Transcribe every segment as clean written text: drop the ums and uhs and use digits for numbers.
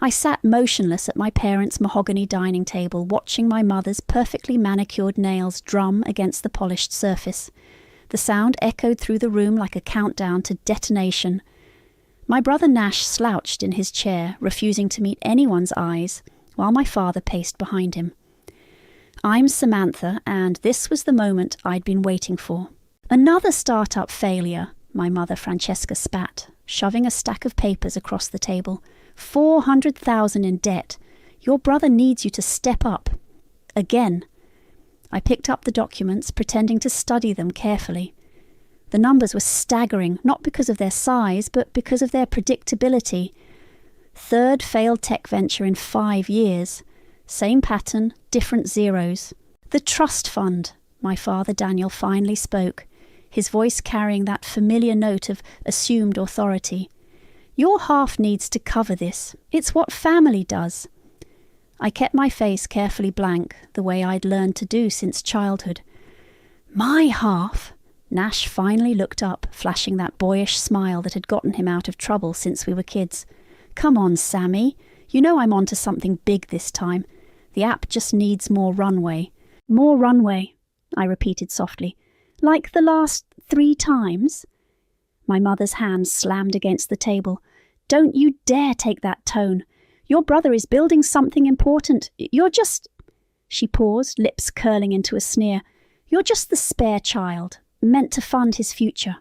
I sat motionless at my parents' mahogany dining table, watching my mother's perfectly manicured nails drum against the polished surface. The sound echoed through the room like a countdown to detonation. My brother Nash slouched in his chair, refusing to meet anyone's eyes, while my father paced behind him. I'm Samantha, and this was the moment I'd been waiting for. Another start-up failure, my mother Francesca spat, shoving a stack of papers across the table. 400,000 in debt. Your brother needs you to step up. Again. I picked up the documents, pretending to study them carefully. The numbers were staggering, not because of their size, but because of their predictability. Third failed tech venture in 5 years. Same pattern, different zeros. The trust fund, my father Daniel finally spoke, his voice carrying that familiar note of assumed authority. Your half needs to cover this. It's what family does. I kept my face carefully blank, the way I'd learned to do since childhood. My half? Nash finally looked up, flashing that boyish smile that had gotten him out of trouble since we were kids. Come on, Sammy. You know I'm onto something big this time. The app just needs more runway. More runway, I repeated softly. Like the last 3 times? My mother's hand slammed against the table. Don't you dare take that tone. Your brother is building something important. You're just... She paused, lips curling into a sneer. You're just the spare child, meant to fund his future.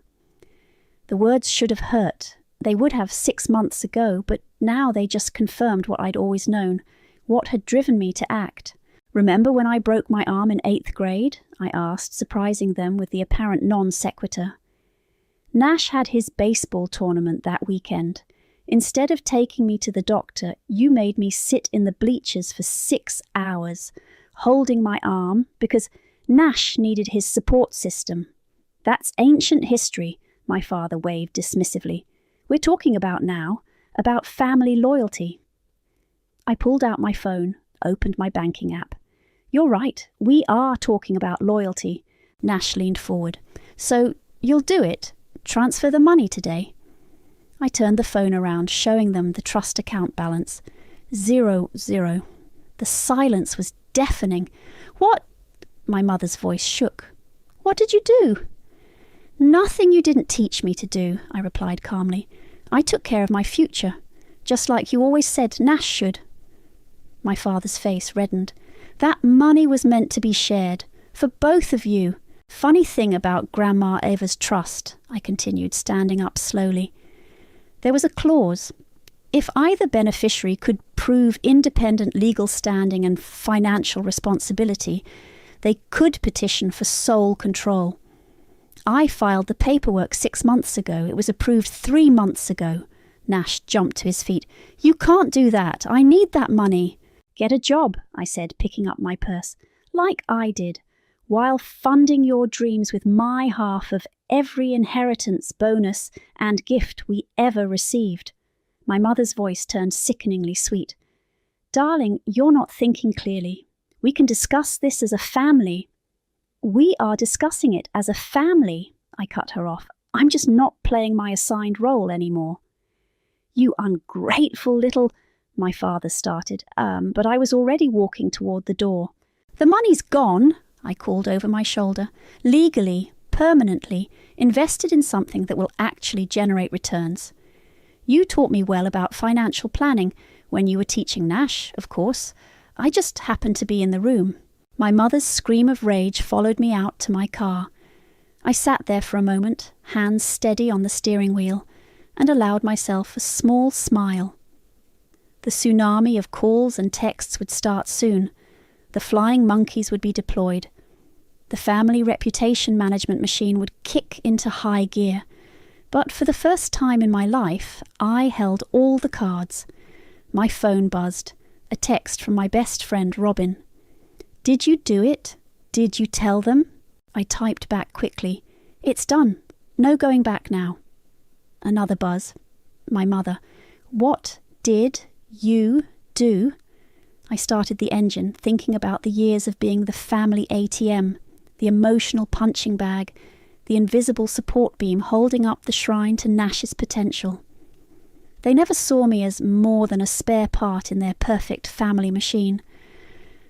The words should have hurt. They would have 6 months ago, but now they just confirmed what I'd always known, what had driven me to act. Remember when I broke my arm in 8th grade? I asked, surprising them with the apparent non sequitur. Nash had his baseball tournament that weekend. Instead of taking me to the doctor, you made me sit in the bleachers for 6 hours, holding my arm, because Nash needed his support system. That's ancient history, my father waved dismissively. We're talking about now, about family loyalty. I pulled out my phone, opened my banking app. You're right, we are talking about loyalty. Nash leaned forward. So, you'll do it? Transfer the money today? I turned the phone around, showing them the trust account balance. 0. The silence was deafening. What? My mother's voice shook. What did you do? Nothing you didn't teach me to do, I replied calmly. I took care of my future, just like you always said Nash should. My father's face reddened. That money was meant to be shared, for both of you. Funny thing about Grandma Eva's trust, I continued, standing up slowly. There was a clause. If either beneficiary could prove independent legal standing and financial responsibility, they could petition for sole control. I filed the paperwork 6 months ago. It was approved 3 months ago. Nash jumped to his feet. You can't do that. I need that money. Get a job, I said, picking up my purse. Like I did, while funding your dreams with my half of every inheritance, bonus, and gift we ever received. My mother's voice turned sickeningly sweet. Darling, you're not thinking clearly. We can discuss this as a family. We are discussing it as a family, I cut her off. I'm just not playing my assigned role anymore. You ungrateful little... my father started, but I was already walking toward the door. The money's gone, I called over my shoulder. Legally, permanently, invested in something that will actually generate returns. You taught me well about financial planning when you were teaching Nash, of course. I just happened to be in the room. My mother's scream of rage followed me out to my car. I sat there for a moment, hands steady on the steering wheel, and allowed myself a small smile. The tsunami of calls and texts would start soon. The flying monkeys would be deployed. The family reputation management machine would kick into high gear. But for the first time in my life, I held all the cards. My phone buzzed. A text from my best friend, Robin. Did you do it? Did you tell them? I typed back quickly. It's done. No going back now. Another buzz. My mother. What did you do? I started the engine, thinking about the years of being the family ATM, the emotional punching bag, the invisible support beam holding up the shrine to Nash's potential. They never saw me as more than a spare part in their perfect family machine.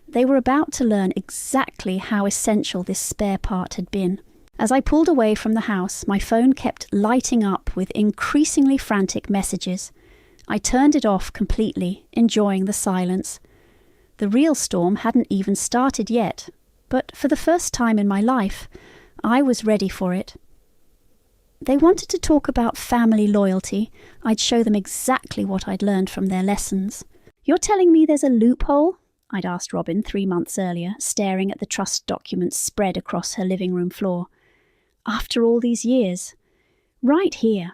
They were about to learn exactly how essential this spare part had been. As I pulled away from the house, my phone kept lighting up with increasingly frantic messages. I turned it off completely, enjoying the silence. The real storm hadn't even started yet, but for the first time in my life, I was ready for it. They wanted to talk about family loyalty. I'd show them exactly what I'd learned from their lessons. "You're telling me there's a loophole?" I'd asked Robin 3 months earlier, staring at the trust documents spread across her living room floor. "After all these years?" "Right here."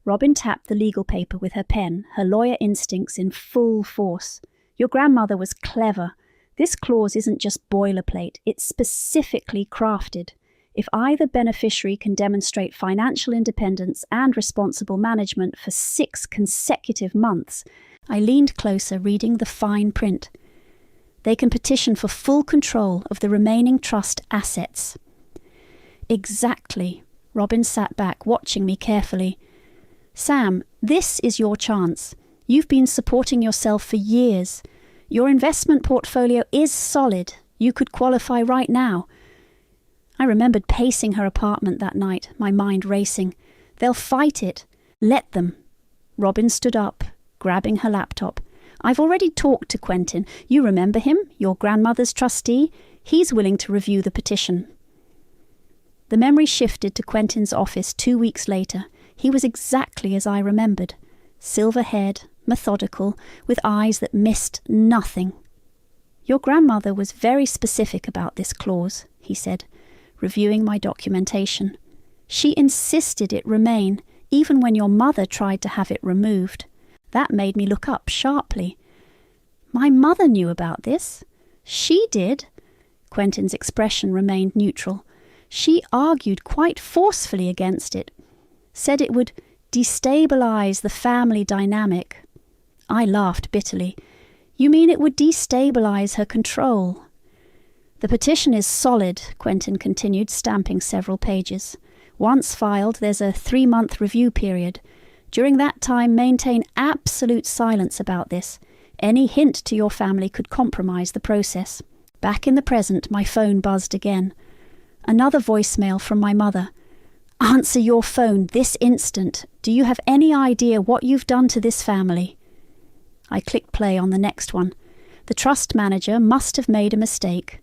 Robin tapped the legal paper with her pen, her lawyer instincts in full force. "Your grandmother was clever. This clause isn't just boilerplate, it's specifically crafted. If either beneficiary can demonstrate financial independence and responsible management for 6 consecutive months," I leaned closer, reading the fine print, "they can petition for full control of the remaining trust assets." "Exactly." Robin sat back, watching me carefully. "Sam, this is your chance. You've been supporting yourself for years. Your investment portfolio is solid. You could qualify right now." I remembered pacing her apartment that night, my mind racing. "They'll fight it. Let them." Robin stood up, grabbing her laptop. "I've already talked to Quentin. You remember him, your grandmother's trustee? He's willing to review the petition." The memory shifted to Quentin's office 2 weeks later. He was exactly as I remembered. Silver-haired, methodical, with eyes that missed nothing. "Your grandmother was very specific about this clause," he said, reviewing my documentation. "She insisted it remain, even when your mother tried to have it removed." That made me look up sharply. "My mother knew about this?" "She did." Quentin's expression remained neutral. "She argued quite forcefully against it. Said it would destabilize the family dynamic." I laughed bitterly. "You mean it would destabilize her control?" "The petition is solid," Quentin continued, stamping several pages. "Once filed, there's a 3-month review period. During that time, maintain absolute silence about this. Any hint to your family could compromise the process." Back in the present, my phone buzzed again. Another voicemail from my mother. "Answer your phone this instant. Do you have any idea what you've done to this family?" I clicked play on the next one. "The trust manager must have made a mistake.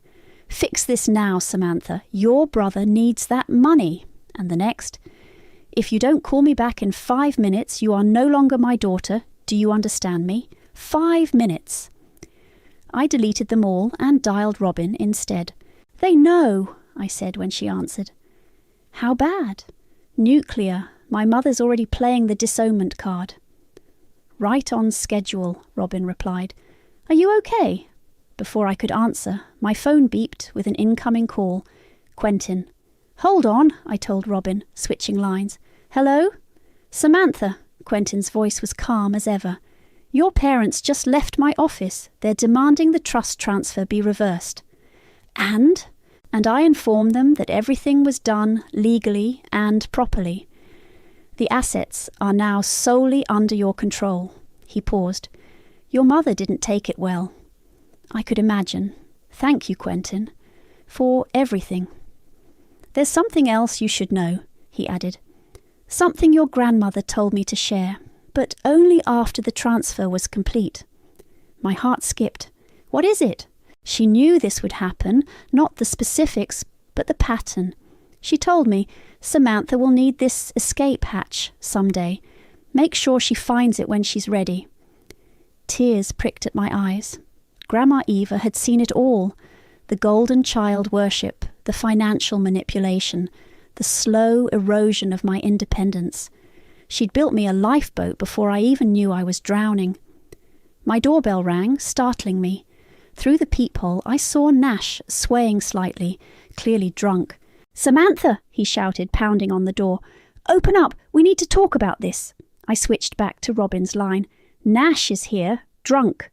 Fix this now, Samantha. Your brother needs that money." And the next. "If you don't call me back in 5 minutes, you are no longer my daughter. Do you understand me? 5 minutes. I deleted them all and dialed Robin instead. "They know," I said when she answered. "How bad?" "Nuclear. My mother's already playing the disownment card." "Right on schedule," Robin replied. "Are you okay?" Before I could answer, my phone beeped with an incoming call. Quentin. "Hold on," I told Robin, switching lines. "Hello?" "Samantha." Quentin's voice was calm as ever. "Your parents just left my office. They're demanding the trust transfer be reversed." And I informed them that everything was done legally and properly. "The assets are now solely under your control." He paused. "Your mother didn't take it well." I could imagine. "Thank you, Quentin, for everything." "There's something else you should know," he added. "Something your grandmother told me to share, but only after the transfer was complete." My heart skipped. "What is it?" She knew this would happen, not the specifics, but the pattern. She told me, "Samantha will need this escape hatch someday. Make sure she finds it when she's ready." Tears pricked at my eyes. Grandma Eva had seen it all. The golden child worship, the financial manipulation, the slow erosion of my independence. She'd built me a lifeboat before I even knew I was drowning. My doorbell rang, startling me. Through the peephole, I saw Nash swaying slightly, clearly drunk. "Samantha!" he shouted, pounding on the door. "Open up! We need to talk about this!" I switched back to Robin's line. "Nash is here, drunk."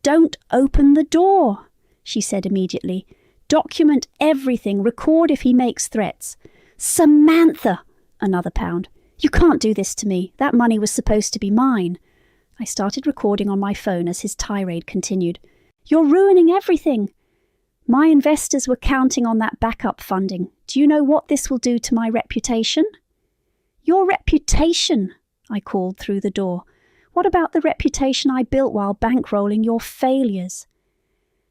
"Don't open the door," she said immediately. "Document everything, record if he makes threats." "Samantha!" Another pound. You can't do this to me. That money was supposed to be mine. I started recording on my phone as his tirade continued. You're ruining everything. My investors were counting on that backup funding. Do you know what this will do to my reputation? Your reputation, I called through the door. What about the reputation I built while bankrolling your failures?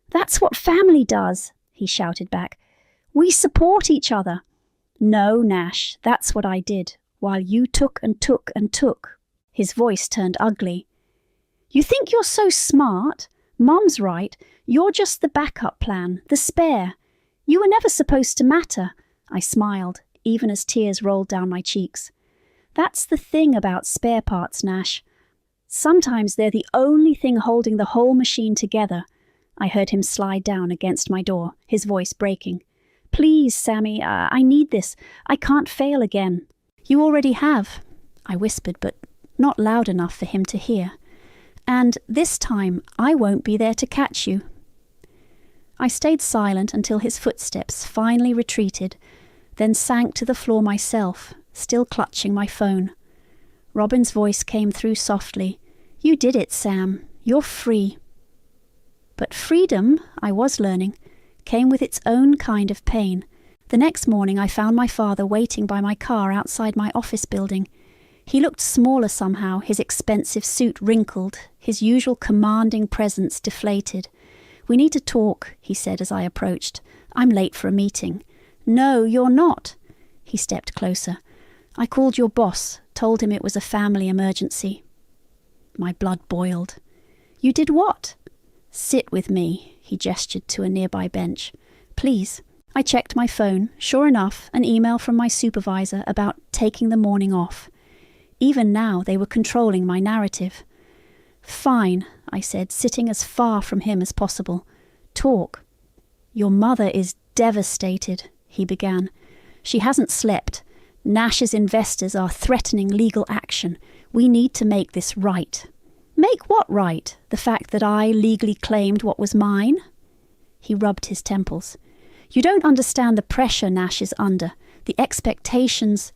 That's what family does, he shouted back. We support each other. No, Nash, that's what I did, while you took and took and took. His voice turned ugly. You think you're so smart? Mum's right. You're just the backup plan, the spare. You were never supposed to matter. I smiled, even as tears rolled down my cheeks. That's the thing about spare parts, Nash. Sometimes they're the only thing holding the whole machine together. I heard him slide down against my door, his voice breaking. Please, Sammy, I need this. I can't fail again. You already have, I whispered, but not loud enough for him to hear. And this time I won't be there to catch you. I stayed silent until his footsteps finally retreated, then sank to the floor myself, still clutching my phone. Robin's voice came through softly. You did it, Sam. You're free. But freedom, I was learning, came with its own kind of pain. The next morning I found my father waiting by my car outside my office building. He looked smaller somehow, his expensive suit wrinkled, his usual commanding presence deflated. We need to talk, he said as I approached. I'm late for a meeting. No, you're not. He stepped closer. I called your boss, told him it was a family emergency. My blood boiled. You did what? Sit with me, he gestured to a nearby bench. Please. I checked my phone. Sure enough, an email from my supervisor about taking the morning off. Even now, they were controlling my narrative. Fine, I said, sitting as far from him as possible. Talk. Your mother is devastated, he began. She hasn't slept. Nash's investors are threatening legal action. We need to make this right. Make what right? The fact that I legally claimed what was mine? He rubbed his temples. You don't understand the pressure Nash is under, the expectations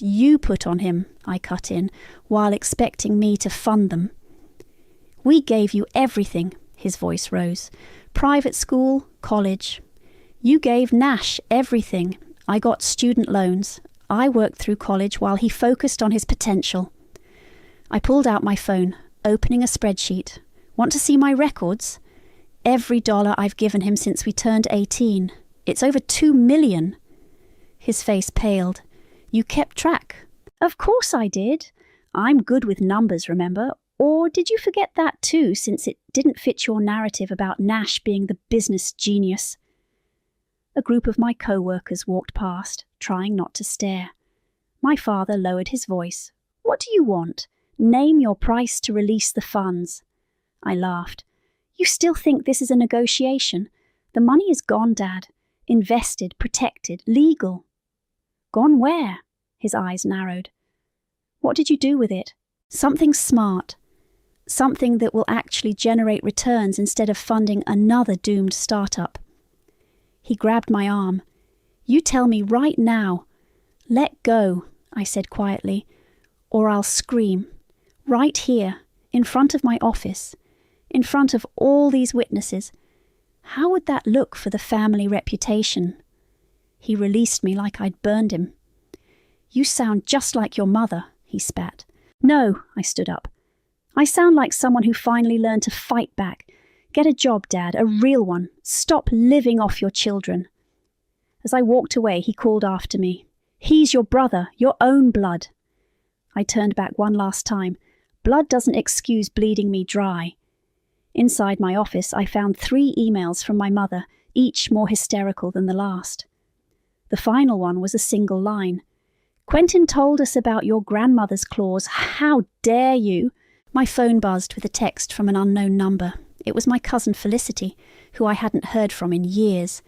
you put on him, I cut in, while expecting me to fund them. We gave you everything, his voice rose. Private school, college. You gave Nash everything. I got student loans. I worked through college while he focused on his potential. I pulled out my phone, opening a spreadsheet. Want to see my records? Every dollar I've given him since we turned 18. It's over $2 million. His face paled. You kept track. Of course I did. I'm good with numbers, remember? Or did you forget that too, since it didn't fit your narrative about Nash being the business genius? A group of my co-workers walked past, trying not to stare. My father lowered his voice. What do you want? Name your price to release the funds. I laughed. You still think this is a negotiation? The money is gone, Dad. Invested, protected, legal. Gone where? His eyes narrowed. What did you do with it? Something smart. Something that will actually generate returns instead of funding another doomed startup. He grabbed my arm. You tell me right now. Let go, I said quietly, or I'll scream. Right here, in front of my office, in front of all these witnesses. How would that look for the family reputation? He released me like I'd burned him. You sound just like your mother, he spat. No, I stood up. I sound like someone who finally learned to fight back. Get a job, Dad, a real one. Stop living off your children. As I walked away, he called after me. He's your brother, your own blood. I turned back one last time. Blood doesn't excuse bleeding me dry. Inside my office, I found 3 emails from my mother, each more hysterical than the last. The final one was a single line. Quentin told us about your grandmother's clause. How dare you? My phone buzzed with a text from an unknown number. It was my cousin Felicity, who I hadn't heard from in years.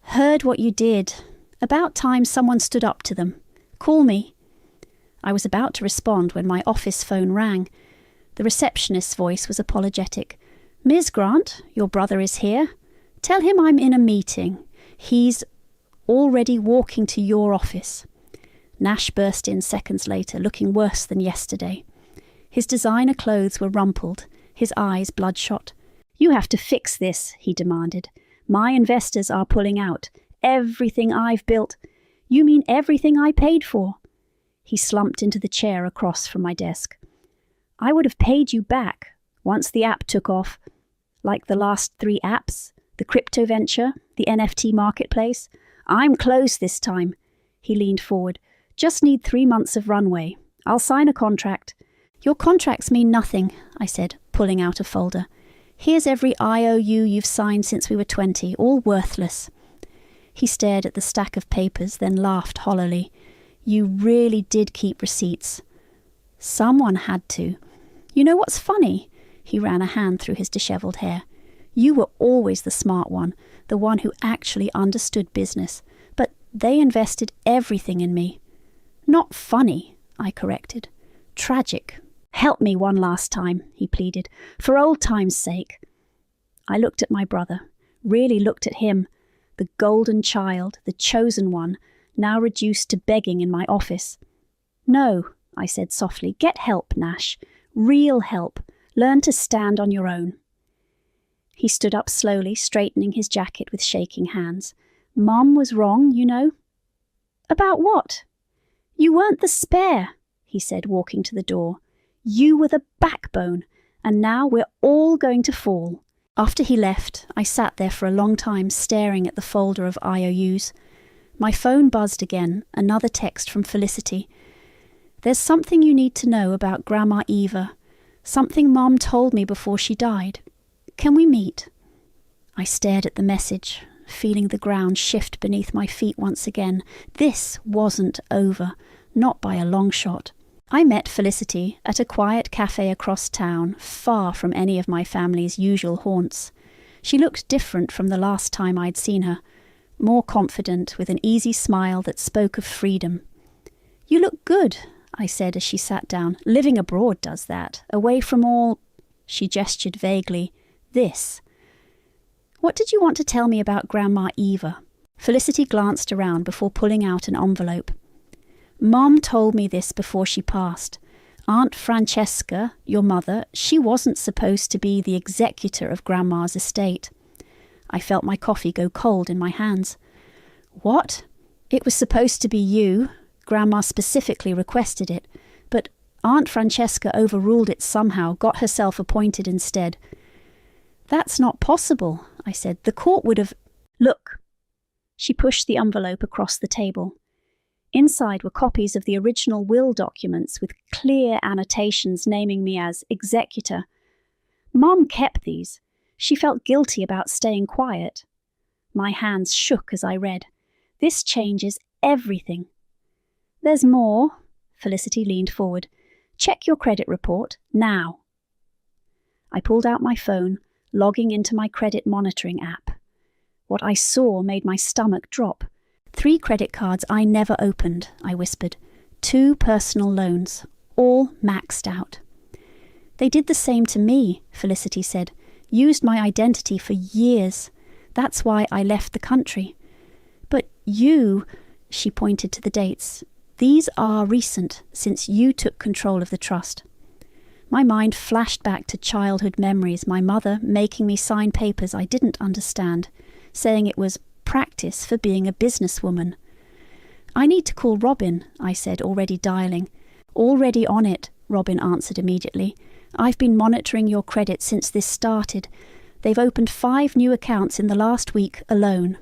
Heard what you did. About time someone stood up to them. Call me. I was about to respond when my office phone rang. The receptionist's voice was apologetic. Ms. Grant, your brother is here. Tell him I'm in a meeting. He's already walking to your office. Nash burst in seconds later, looking worse than yesterday. His designer clothes were rumpled, his eyes bloodshot. "You have to fix this," he demanded. "My investors are pulling out. Everything I've built." "You mean everything I paid for?" He slumped into the chair across from my desk. "I would have paid you back once the app took off. Like the last 3 apps, the crypto venture, the NFT marketplace. I'm closed this time." He leaned forward. "Just need 3 months of runway. I'll sign a contract." "Your contracts mean nothing," I said, pulling out a folder. "Here's every IOU you've signed since we were 20, all worthless." He stared at the stack of papers, then laughed hollowly. "You really did keep receipts." "Someone had to. You know what's funny?" He ran a hand through his dishevelled hair. "You were always the smart one, the one who actually understood business. But they invested everything in me." "Not funny," I corrected. "Tragic. Help me one last time," he pleaded. "For old time's sake." I looked at my brother, really looked at him, the golden child, the chosen one, now reduced to begging in my office. "No," I said softly. "Get help, Nash. Real help. Learn to stand on your own." He stood up slowly, straightening his jacket with shaking hands. "Mom was wrong, you know." "About what?" "You weren't the spare," he said, walking to the door. "You were the backbone, and now we're all going to fall." After he left, I sat there for a long time staring at the folder of IOUs. My phone buzzed again, another text from Felicity. "There's something you need to know about Grandma Eva. Something Mom told me before she died. Can we meet?" I stared at the message, feeling the ground shift beneath my feet once again. This wasn't over, not by a long shot. I met Felicity at a quiet cafe across town, far from any of my family's usual haunts. She looked different from the last time I'd seen her, more confident, with an easy smile that spoke of freedom. "You look good," I said as she sat down. "Living abroad does that, away from all—" She gestured vaguely. "This." "What did you want to tell me about Grandma Eva?" Felicity glanced around before pulling out an envelope. "Mom told me this before she passed. Aunt Francesca, your mother, she wasn't supposed to be the executor of Grandma's estate." I felt my coffee go cold in my hands. "What?" "It was supposed to be you. Grandma specifically requested it. But Aunt Francesca overruled it somehow, got herself appointed instead." "That's not possible," I said. "The court would have—" "Look." She pushed the envelope across the table. Inside were copies of the original will documents with clear annotations naming me as executor. Mom kept these. She felt guilty about staying quiet. My hands shook as I read. "This changes everything." "There's more." Felicity leaned forward. "Check your credit report, now." I pulled out my phone, logging into my credit monitoring app. What I saw made my stomach drop. 3 credit cards I never opened, I whispered. 2 personal loans, all maxed out. "They did the same to me," Felicity said. "Used my identity for years. That's why I left the country." "But you," she pointed to the dates, "these are recent, since you took control of the trust." My mind flashed back to childhood memories, my mother making me sign papers I didn't understand, saying it was practice for being a businesswoman. "I need to call Robin," I said, already dialing. "Already on it," Robin answered immediately. "I've been monitoring your credit since this started. They've opened 5 new accounts in the last week alone."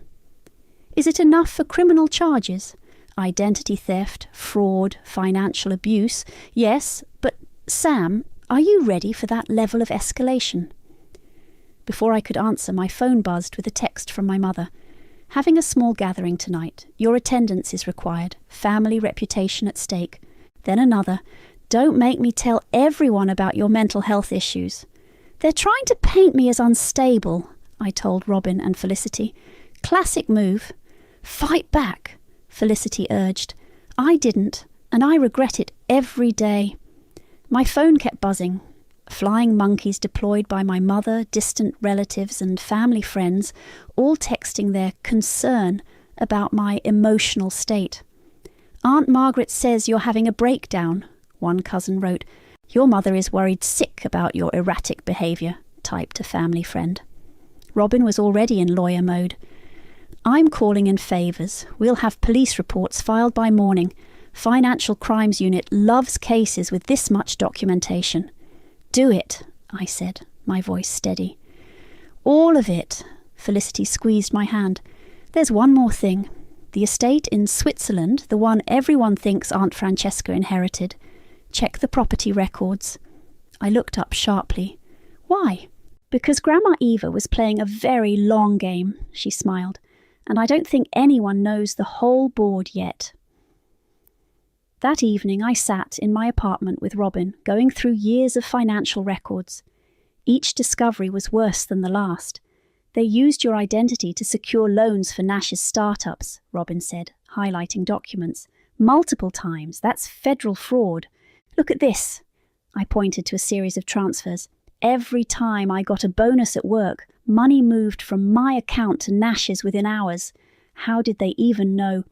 "Is it enough for criminal charges? Identity theft, fraud, financial abuse? Yes, but Sam, are you ready for that level of escalation?" Before I could answer, my phone buzzed with a text from my mother. "Having a small gathering tonight. Your attendance is required. Family reputation at stake." Then another. "Don't make me tell everyone about your mental health issues." "They're trying to paint me as unstable," I told Robin and Felicity. "Classic move." "Fight back," Felicity urged. "I didn't, and I regret it every day." My phone kept buzzing. Flying monkeys deployed by my mother, distant relatives and family friends, all texting their concern about my emotional state. Aunt Margaret says you're having a breakdown, one cousin wrote. Your mother is worried sick about your erratic behaviour, typed a family friend. Robin was already in lawyer mode. I'm calling in favours. We'll have police reports filed by morning. Financial Crimes Unit loves cases with this much documentation. Do it, I said, my voice steady. All of it. Felicity squeezed my hand. There's one more thing. The estate in Switzerland, the one everyone thinks Aunt Francesca inherited. Check the property records. I looked up sharply. Why? Because Grandma Eva was playing a very long game, she smiled, and I don't think anyone knows the whole board yet. That evening I sat in my apartment with Robin, going through years of financial records. Each discovery was worse than the last. They used your identity to secure loans for Nash's startups, Robin said, highlighting documents. Multiple times. That's federal fraud. Look at this. I pointed to a series of transfers. Every time I got a bonus at work, money moved from my account to Nash's within hours. How did they even know?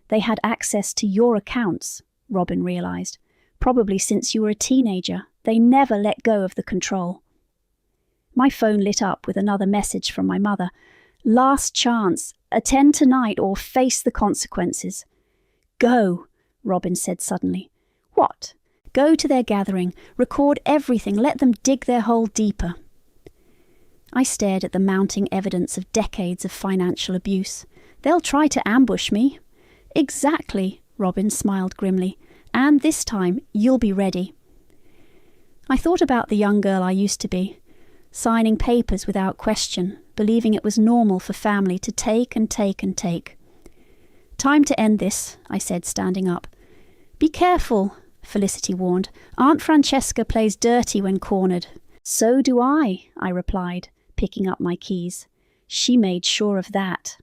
They had access to your accounts, Robin realised. Probably since you were a teenager. They never let go of the control. My phone lit up with another message from my mother. Last chance. Attend tonight or face the consequences. Go, Robin said suddenly. What? Go to their gathering, record everything, let them dig their hole deeper. I stared at the mounting evidence of decades of financial abuse. They'll try to ambush me. Exactly, Robin smiled grimly. And this time, you'll be ready. I thought about the young girl I used to be, signing papers without question, believing it was normal for family to take and take and take. Time to end this, I said, standing up. Be careful, Felicity warned. Aunt Francesca plays dirty when cornered. So do I replied, picking up my keys. She made sure of that.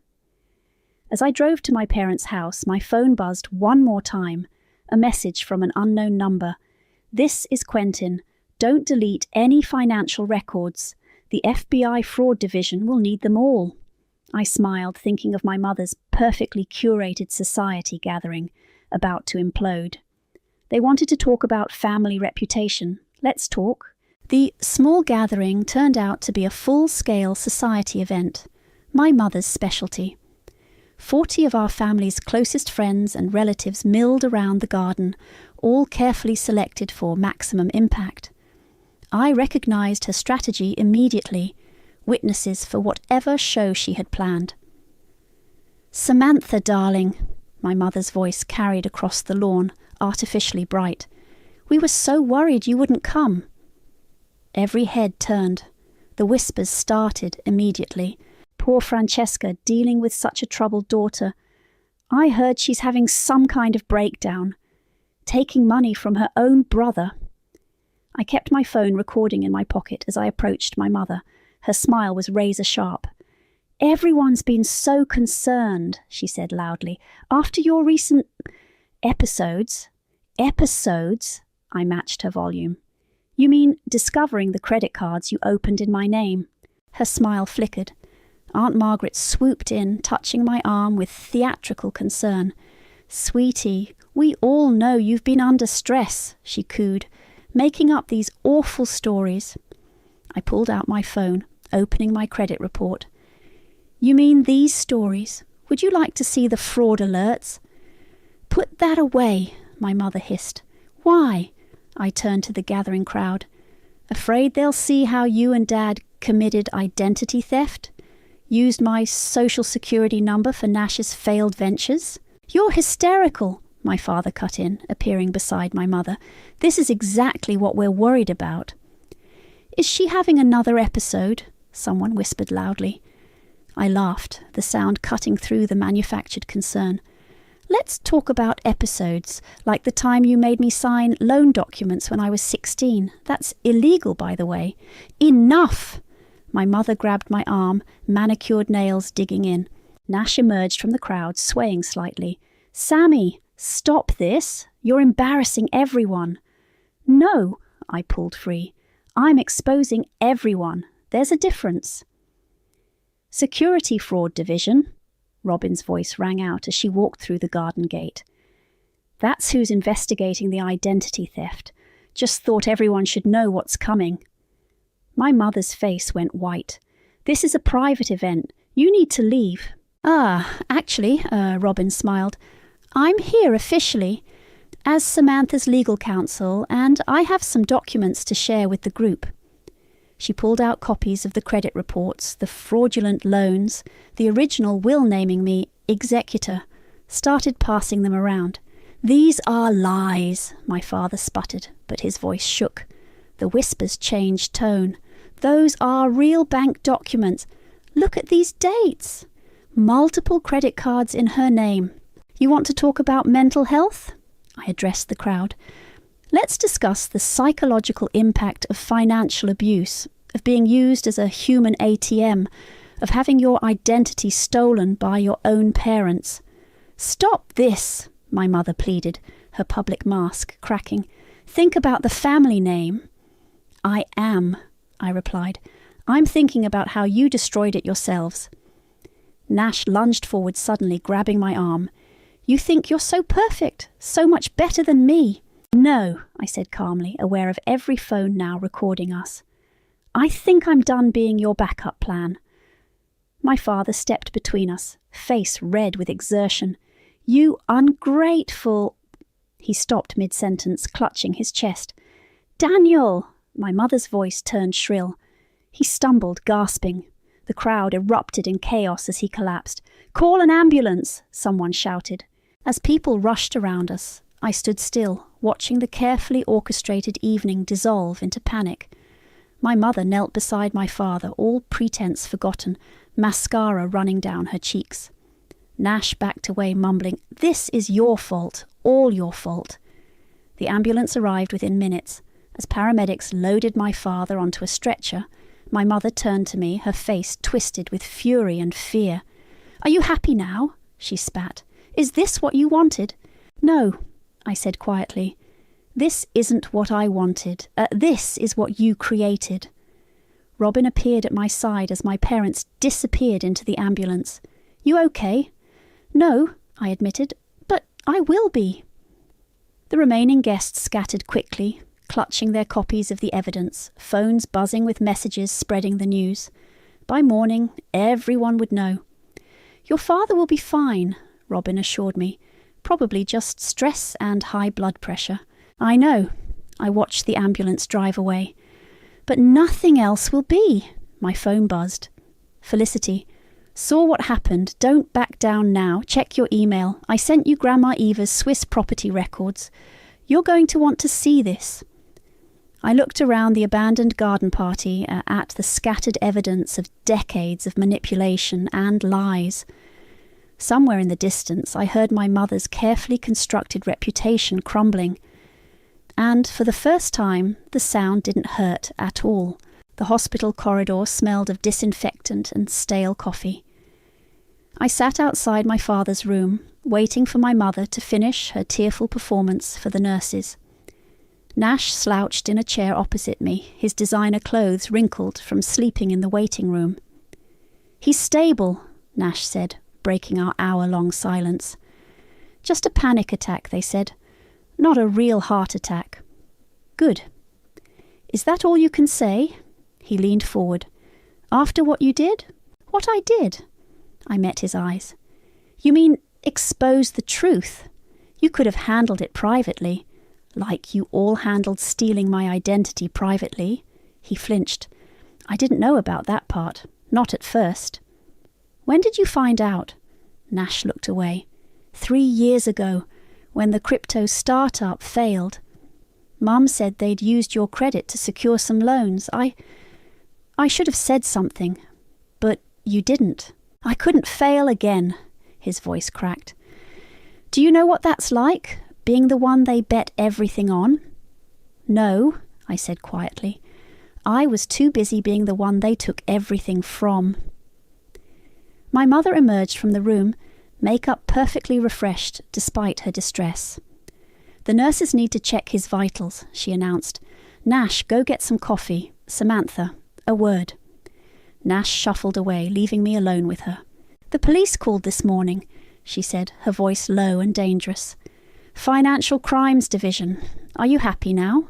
As I drove to my parents' house, my phone buzzed one more time. A message from an unknown number. This is Quentin. Don't delete any financial records. The FBI fraud division will need them all. I smiled, thinking of my mother's perfectly curated society gathering, about to implode. They wanted to talk about family reputation. Let's talk. The small gathering turned out to be a full-scale society event, my mother's specialty. 40 of our family's closest friends and relatives milled around the garden, all carefully selected for maximum impact. I recognised her strategy immediately, witnesses for whatever show she had planned. Samantha, darling, my mother's voice carried across the lawn, artificially bright. We were so worried you wouldn't come. Every head turned. The whispers started immediately. Poor Francesca, dealing with such a troubled daughter. I heard she's having some kind of breakdown, taking money from her own brother. I kept my phone recording in my pocket as I approached my mother. Her smile was razor sharp. Everyone's been so concerned, she said loudly. After your recent episodes, I matched her volume. You mean discovering the credit cards you opened in my name? Her smile flickered. Aunt Margaret swooped in, touching my arm with theatrical concern. Sweetie, we all know you've been under stress, she cooed, making up these awful stories. I pulled out my phone, opening my credit report. You mean these stories? Would you like to see the fraud alerts? Put that away, my mother hissed. Why? I turned to the gathering crowd. Afraid they'll see how you and Dad committed identity theft? Used my social security number for Nash's failed ventures? You're hysterical, my father cut in, appearing beside my mother. This is exactly what we're worried about. Is she having another episode? Someone whispered loudly. I laughed, the sound cutting through the manufactured concern. Let's talk about episodes, like the time you made me sign loan documents when I was 16. That's illegal, by the way. Enough! My mother grabbed my arm, manicured nails digging in. Nash emerged from the crowd, swaying slightly. Sammy, stop this. You're embarrassing everyone. No, I pulled free. I'm exposing everyone. There's a difference. Security Fraud Division, Robin's voice rang out as she walked through the garden gate. That's who's investigating the identity theft. Just thought everyone should know what's coming. My mother's face went white. This is a private event. You need to leave. Actually, Robin smiled. I'm here officially as Samantha's legal counsel, and I have some documents to share with the group. She pulled out copies of the credit reports, the fraudulent loans, the original will naming me executor, started passing them around. These are lies, my father sputtered, but his voice shook. The whispers changed tone. Those are real bank documents. Look at these dates. Multiple credit cards in her name. You want to talk about mental health? I addressed the crowd. Let's discuss the psychological impact of financial abuse, of being used as a human ATM, of having your identity stolen by your own parents. Stop this, my mother pleaded, her public mask cracking. Think about the family name. I am, I replied. I'm thinking about how you destroyed it yourselves. Nash lunged forward suddenly, grabbing my arm. You think you're so perfect, so much better than me. No, I said calmly, aware of every phone now recording us. I think I'm done being your backup plan. My father stepped between us, face red with exertion. You ungrateful... He stopped mid-sentence, clutching his chest. Daniel! My mother's voice turned shrill. He stumbled, gasping. The crowd erupted in chaos as he collapsed. Call an ambulance! Someone shouted. As people rushed around us, I stood still, watching the carefully orchestrated evening dissolve into panic. My mother knelt beside my father, all pretense forgotten, mascara running down her cheeks. Nash backed away, mumbling, This is your fault, all your fault. The ambulance arrived within minutes. As paramedics loaded my father onto a stretcher, my mother turned to me, her face twisted with fury and fear. Are you happy now? She spat. Is this what you wanted? No, I said quietly. This isn't what I wanted. This is what you created. Robin appeared at my side as my parents disappeared into the ambulance. You okay? No, I admitted, but I will be. The remaining guests scattered quickly, clutching their copies of the evidence, phones buzzing with messages spreading the news. By morning, everyone would know. Your father will be fine, Robin assured me. Probably just stress and high blood pressure. I know. I watched the ambulance drive away. But nothing else will be. My phone buzzed. Felicity. Saw what happened. Don't back down now. Check your email. I sent you Grandma Eva's Swiss property records. You're going to want to see this. I looked around the abandoned garden party at the scattered evidence of decades of manipulation and lies. Somewhere in the distance, I heard my mother's carefully constructed reputation crumbling. And for the first time, the sound didn't hurt at all. The hospital corridor smelled of disinfectant and stale coffee. I sat outside my father's room, waiting for my mother to finish her tearful performance for the nurses. Nash slouched in a chair opposite me, his designer clothes wrinkled from sleeping in the waiting room. He's stable, Nash said, breaking our hour-long silence. Just a panic attack, they said. Not a real heart attack. Good. Is that all you can say? He leaned forward. After what you did? What I did? I met his eyes. You mean expose the truth? You could have handled it privately, like you all handled stealing my identity privately. He flinched. I didn't know about that part. Not at first. When did you find out? Nash looked away. 3 years ago, when the crypto startup failed. Mum said they'd used your credit to secure some loans. I should have said something, but you didn't. I couldn't fail again, his voice cracked. Do you know what that's like, being the one they bet everything on? No, I said quietly. I was too busy being the one they took everything from. My mother emerged from the room, makeup perfectly refreshed despite her distress. The nurses need to check his vitals, she announced. Nash, go get some coffee. Samantha, a word. Nash shuffled away, leaving me alone with her. The police called this morning, she said, her voice low and dangerous. Financial Crimes Division. Are you happy now?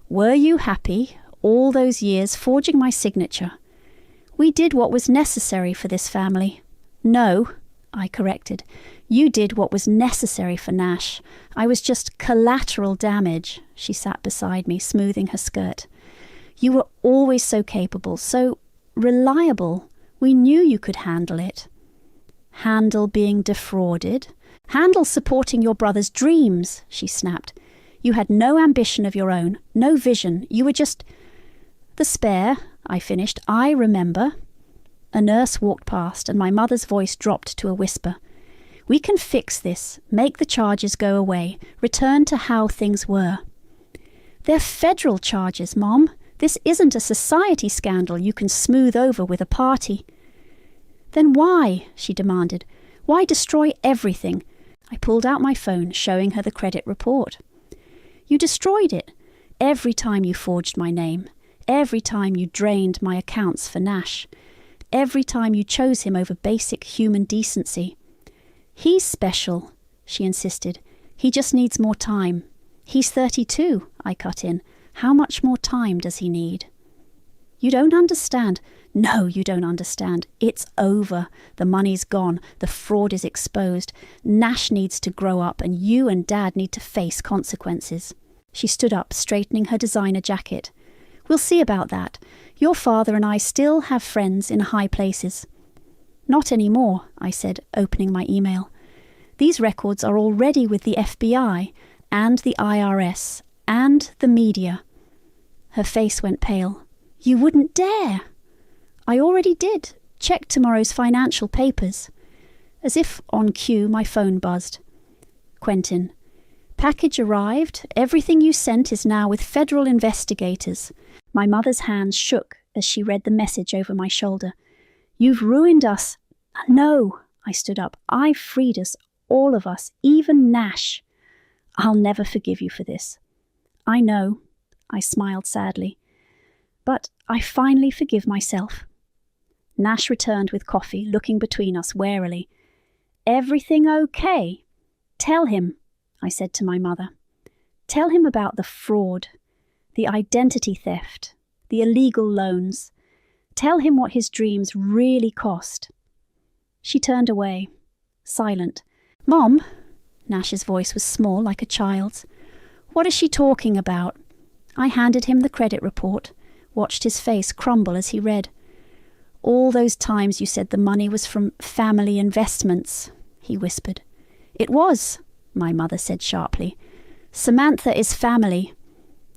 Were you happy all those years forging my signature? We did what was necessary for this family. No, I corrected. You did what was necessary for Nash. I was just collateral damage. She sat beside me, smoothing her skirt. You were always so capable, so reliable. We knew you could handle it. Handle being defrauded? Handle supporting your brother's dreams, she snapped. You had no ambition of your own, no vision. You were just... The spare, I finished. I remember. A nurse walked past and my mother's voice dropped to a whisper. We can fix this, make the charges go away, return to how things were. They're federal charges, Mom. This isn't a society scandal you can smooth over with a party. Then why, she demanded, why destroy everything? I pulled out my phone, showing her the credit report. You destroyed it. Every time you forged my name. Every time you drained my accounts for Nash. Every time you chose him over basic human decency. He's special, she insisted. He just needs more time. He's 32, I cut in. How much more time does he need? You don't understand. No, you don't understand. It's over. The money's gone. The fraud is exposed. Nash needs to grow up and you and Dad need to face consequences. She stood up, straightening her designer jacket. We'll see about that. Your father and I still have friends in high places. Not anymore, I said, opening my email. These records are already with the FBI and the IRS and the media. Her face went pale. You wouldn't dare. I already did. Check tomorrow's financial papers. As if on cue, my phone buzzed. Quentin. Package arrived. Everything you sent is now with federal investigators. My mother's hands shook as she read the message over my shoulder. You've ruined us. No, I stood up. I freed us, all of us, even Nash. I'll never forgive you for this. I know, I smiled sadly. But I finally forgive myself. Nash returned with coffee, looking between us warily. Everything okay? Tell him, I said to my mother. Tell him about the fraud, the identity theft, the illegal loans. Tell him what his dreams really cost. She turned away, silent. Mom, Nash's voice was small like a child's. What is she talking about? I handed him the credit report, watched his face crumble as he read. All those times you said the money was from family investments, he whispered. It was, my mother said sharply. Samantha is family.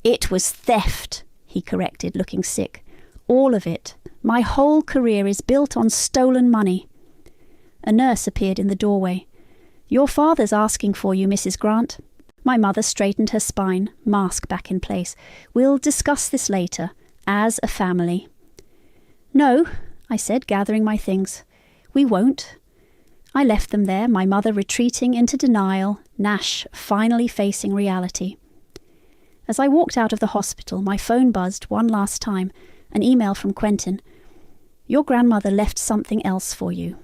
It was theft, he corrected, looking sick. All of it. My whole career is built on stolen money. A nurse appeared in the doorway. Your father's asking for you, Mrs. Grant. My mother straightened her spine, mask back in place. We'll discuss this later, as a family. No, I said, gathering my things. We won't. I left them there, my mother retreating into denial, Nash finally facing reality. As I walked out of the hospital, my phone buzzed one last time, an email from Quentin. Your grandmother left something else for you.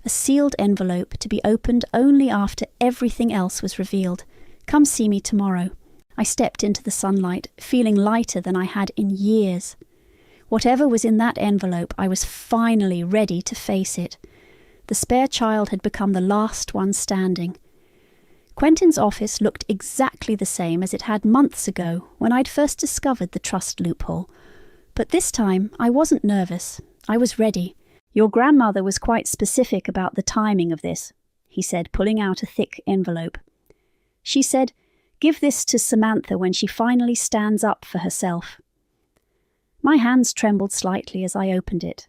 A sealed envelope to be opened only after everything else was revealed. Come see me tomorrow. I stepped into the sunlight, feeling lighter than I had in years. Whatever was in that envelope, I was finally ready to face it. The spare child had become the last one standing. Quentin's office looked exactly the same as it had months ago when I'd first discovered the trust loophole. But this time I wasn't nervous. I was ready. Your grandmother was quite specific about the timing of this, he said, pulling out a thick envelope. She said, give this to Samantha when she finally stands up for herself. My hands trembled slightly as I opened it.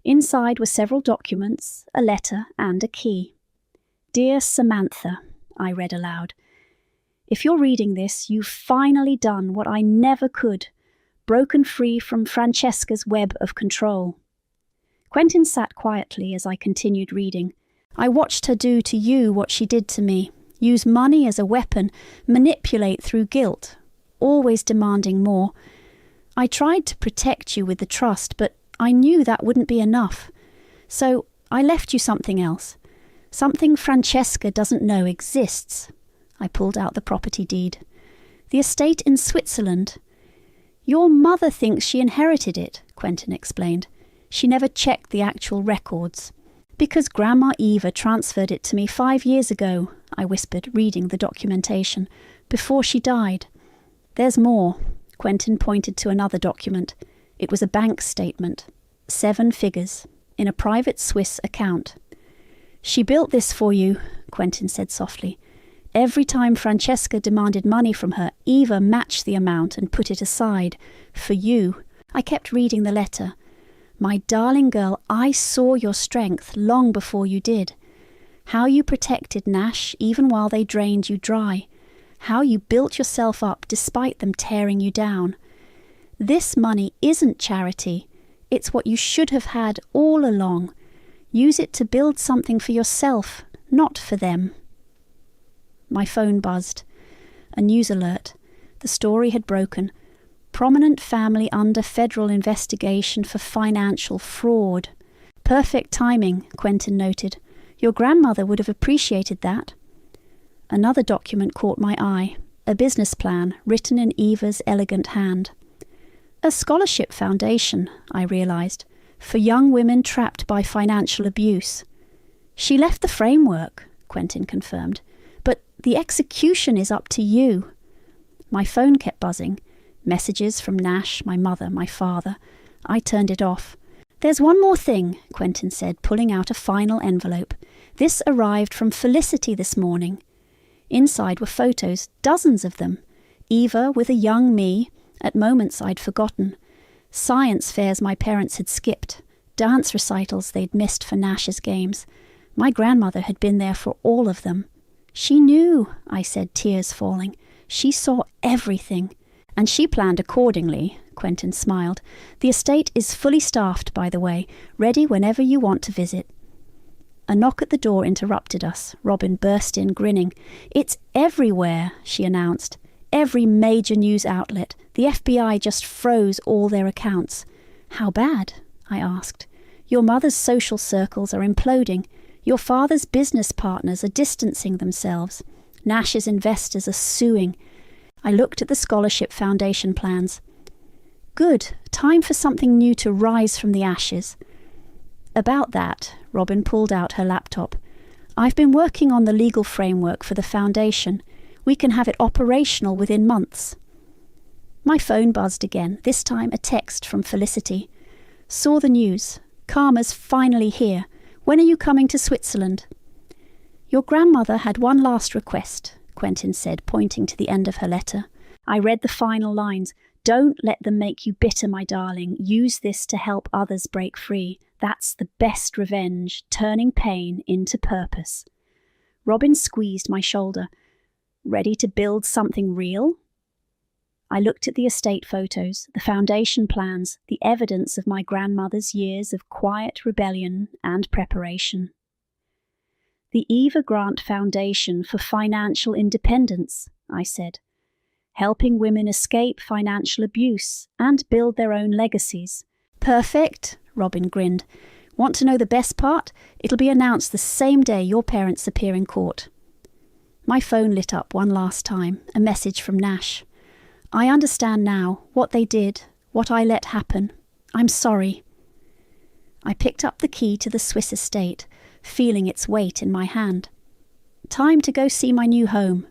Inside were several documents, a letter, and a key. Dear Samantha, I read aloud. If you're reading this, you've finally done what I never could, broken free from Francesca's web of control. Quentin sat quietly as I continued reading. I watched her do to you what she did to me, use money as a weapon, manipulate through guilt, always demanding more. I tried to protect you with the trust, but I knew that wouldn't be enough. So I left you something else, something Francesca doesn't know exists. I pulled out the property deed. The estate in Switzerland. Your mother thinks she inherited it, Quentin explained. She never checked the actual records. Because Grandma Eva transferred it to me 5 years ago, I whispered, reading the documentation, before she died. There's more. Quentin pointed to another document. It was a bank statement. 7 figures, in a private Swiss account. She built this for you, Quentin said softly. Every time Francesca demanded money from her, Eva matched the amount and put it aside. For you. I kept reading the letter. My darling girl, I saw your strength long before you did. How you protected Nash even while they drained you dry. How you built yourself up despite them tearing you down. This money isn't charity. It's what you should have had all along. Use it to build something for yourself, not for them. My phone buzzed. A news alert. The story had broken. Prominent family under federal investigation for financial fraud. Perfect timing, Quentin noted. Your grandmother would have appreciated that. Another document caught my eye. A business plan, written in Eva's elegant hand. A scholarship foundation, I realised, for young women trapped by financial abuse. She left the framework, Quentin confirmed, but the execution is up to you. My phone kept buzzing. Messages from Nash, my mother, my father. I turned it off. There's one more thing, Quentin said, pulling out a final envelope. This arrived from Felicity this morning. Inside were photos, dozens of them. Eva with a young me, at moments I'd forgotten. Science fairs my parents had skipped. Dance recitals they'd missed for Nash's games. My grandmother had been there for all of them. She knew, I said, tears falling. She saw everything. And she planned accordingly, Quentin smiled. The estate is fully staffed, by the way, ready whenever you want to visit. A knock at the door interrupted us. Robin burst in, grinning. It's everywhere, she announced. Every major news outlet. The FBI just froze all their accounts. How bad? I asked. Your mother's social circles are imploding. Your father's business partners are distancing themselves. Nash's investors are suing. I looked at the scholarship foundation plans. Good, time for something new to rise from the ashes. About that, Robin pulled out her laptop. I've been working on the legal framework for the foundation. We can have it operational within months. My phone buzzed again, this time a text from Felicity. Saw the news. Karma's finally here. When are you coming to Switzerland? Your grandmother had one last request, Quentin said, pointing to the end of her letter. I read the final lines. Don't let them make you bitter, my darling. Use this to help others break free. That's the best revenge, turning pain into purpose. Robin squeezed my shoulder. Ready to build something real? I looked at the estate photos, the foundation plans, the evidence of my grandmother's years of quiet rebellion and preparation. The Eva Grant Foundation for Financial Independence, I said, helping women escape financial abuse and build their own legacies. Perfect, Robin grinned. Want to know the best part? It'll be announced the same day your parents appear in court. My phone lit up one last time, a message from Nash. I understand now what they did, what I let happen. I'm sorry. I picked up the key to the Swiss estate, feeling its weight in my hand. Time to go see my new home.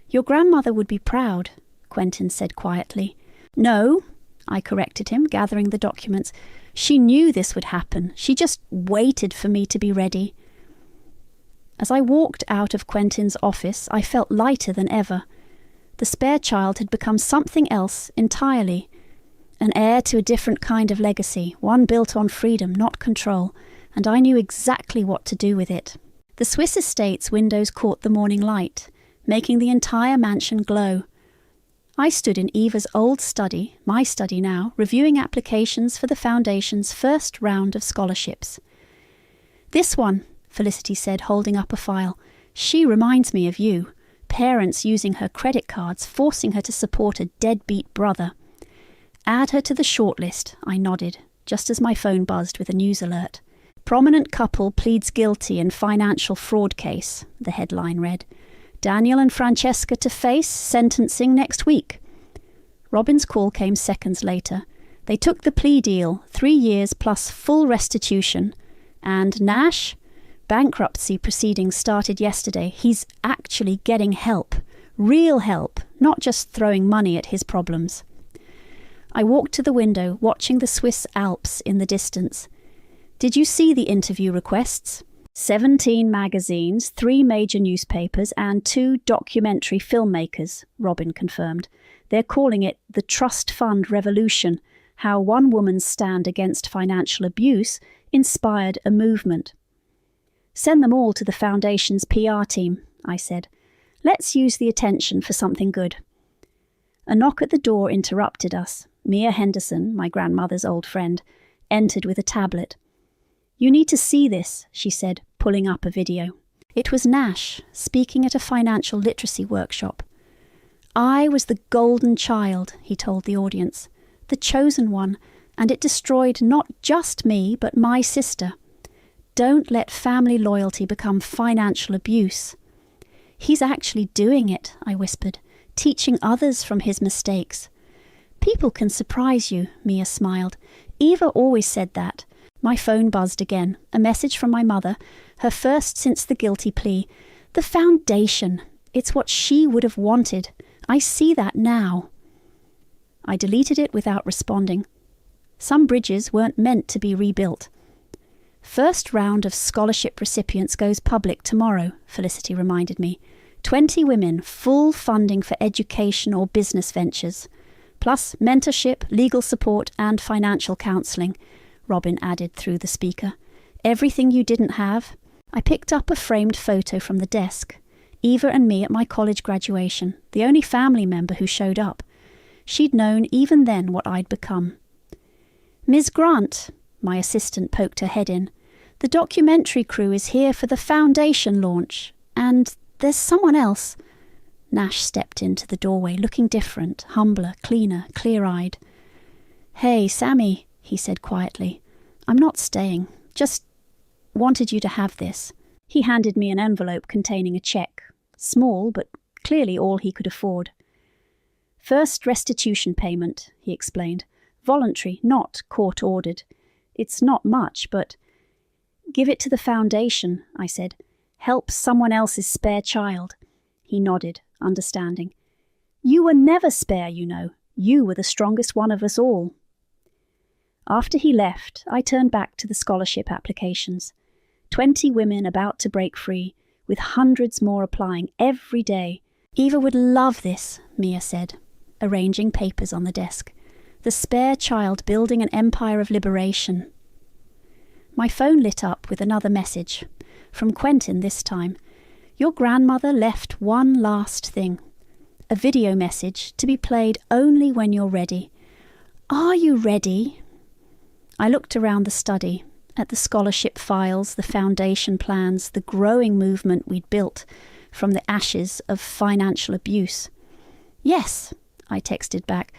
Your grandmother would be proud, Quentin said quietly. No, I corrected him, gathering the documents. She knew this would happen. She just waited for me to be ready. As I walked out of Quentin's office, I felt lighter than ever. The spare child had become something else entirely. An heir to a different kind of legacy, one built on freedom, not control, and I knew exactly what to do with it. The Swiss estate's windows caught the morning light, making the entire mansion glow. I stood in Eva's old study, my study now, reviewing applications for the Foundation's first round of scholarships. This one, Felicity said, holding up a file. She reminds me of you. Parents using her credit cards, forcing her to support a deadbeat brother. Add her to the shortlist, I nodded, just as my phone buzzed with a news alert. Prominent couple pleads guilty in financial fraud case, the headline read. Daniel and Francesca to face sentencing next week. Robin's call came seconds later. They took the plea deal, 3 years plus full restitution. And Nash? Bankruptcy proceedings started yesterday. He's actually getting help. Real help, not just throwing money at his problems. I walked to the window, watching the Swiss Alps in the distance. Did you see the interview requests? 17 magazines, 3 major newspapers, and 2 documentary filmmakers, Robin confirmed. They're calling it the Trust Fund Revolution, how one woman's stand against financial abuse inspired a movement. Send them all to the Foundation's PR team, I said. Let's use the attention for something good. A knock at the door interrupted us. Mia Henderson, my grandmother's old friend, entered with a tablet. You need to see this, she said, pulling up a video. It was Nash, speaking at a financial literacy workshop. I was the golden child, he told the audience, the chosen one, and it destroyed not just me, but my sister. Don't let family loyalty become financial abuse. He's actually doing it, I whispered, teaching others from his mistakes. People can surprise you, Mia smiled. Eva always said that. My phone buzzed again, a message from my mother, her first since the guilty plea. The Foundation. It's what she would have wanted. I see that now. I deleted it without responding. Some bridges weren't meant to be rebuilt. First round of scholarship recipients goes public tomorrow, Felicity reminded me. 20 women, full funding for education or business ventures, plus mentorship, legal support and financial counselling, Robin added through the speaker. Everything you didn't have. I picked up a framed photo from the desk. Eva and me at my college graduation, the only family member who showed up. She'd known even then what I'd become. Ms. Grant, my assistant poked her head in. The documentary crew is here for the Foundation launch, and there's someone else. Nash stepped into the doorway, looking different, humbler, cleaner, clear-eyed. Hey, Sammy, he said quietly. I'm not staying. Just wanted you to have this. He handed me an envelope containing a cheque. Small, but clearly all he could afford. First restitution payment, he explained. Voluntary, not court-ordered. It's not much, but... Give it to the Foundation, I said. Help someone else's spare child. He nodded, understanding. You were never spare, you know. You were the strongest one of us all. After he left, I turned back to the scholarship applications. 20 women about to break free, with hundreds more applying every day. Eva would love this, Mia said, arranging papers on the desk. The spare child building an empire of liberation. My phone lit up with another message, from Quentin this time. Your grandmother left one last thing. A video message to be played only when you're ready. Are you ready? I looked around the study, at the scholarship files, the foundation plans, the growing movement we'd built from the ashes of financial abuse. Yes, I texted back.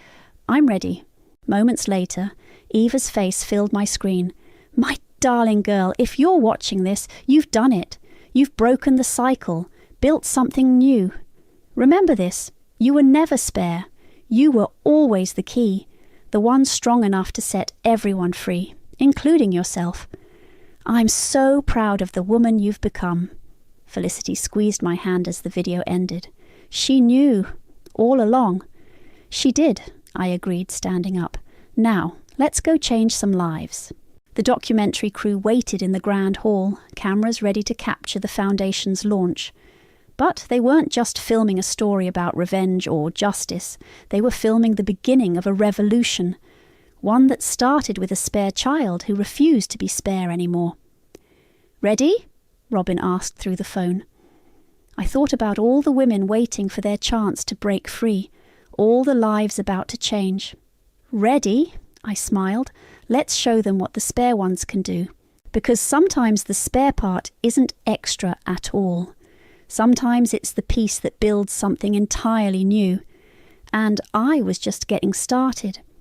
I'm ready. Moments later, Eva's face filled my screen. My darling girl, if you're watching this, you've done it. You've broken the cycle, built something new. Remember this, you were never spare. You were always the key, the one strong enough to set everyone free, including yourself. I'm so proud of the woman you've become. Felicity squeezed my hand as the video ended. She knew, all along. She did, I agreed, standing up. Now, let's go change some lives. The documentary crew waited in the grand hall, cameras ready to capture the Foundation's launch. But they weren't just filming a story about revenge or justice. They were filming the beginning of a revolution, one that started with a spare child who refused to be spare anymore. Ready? Robin asked through the phone. I thought about all the women waiting for their chance to break free, all the lives about to change. Ready? I smiled. Let's show them what the spare ones can do. Because sometimes the spare part isn't extra at all. Sometimes it's the piece that builds something entirely new. And I was just getting started.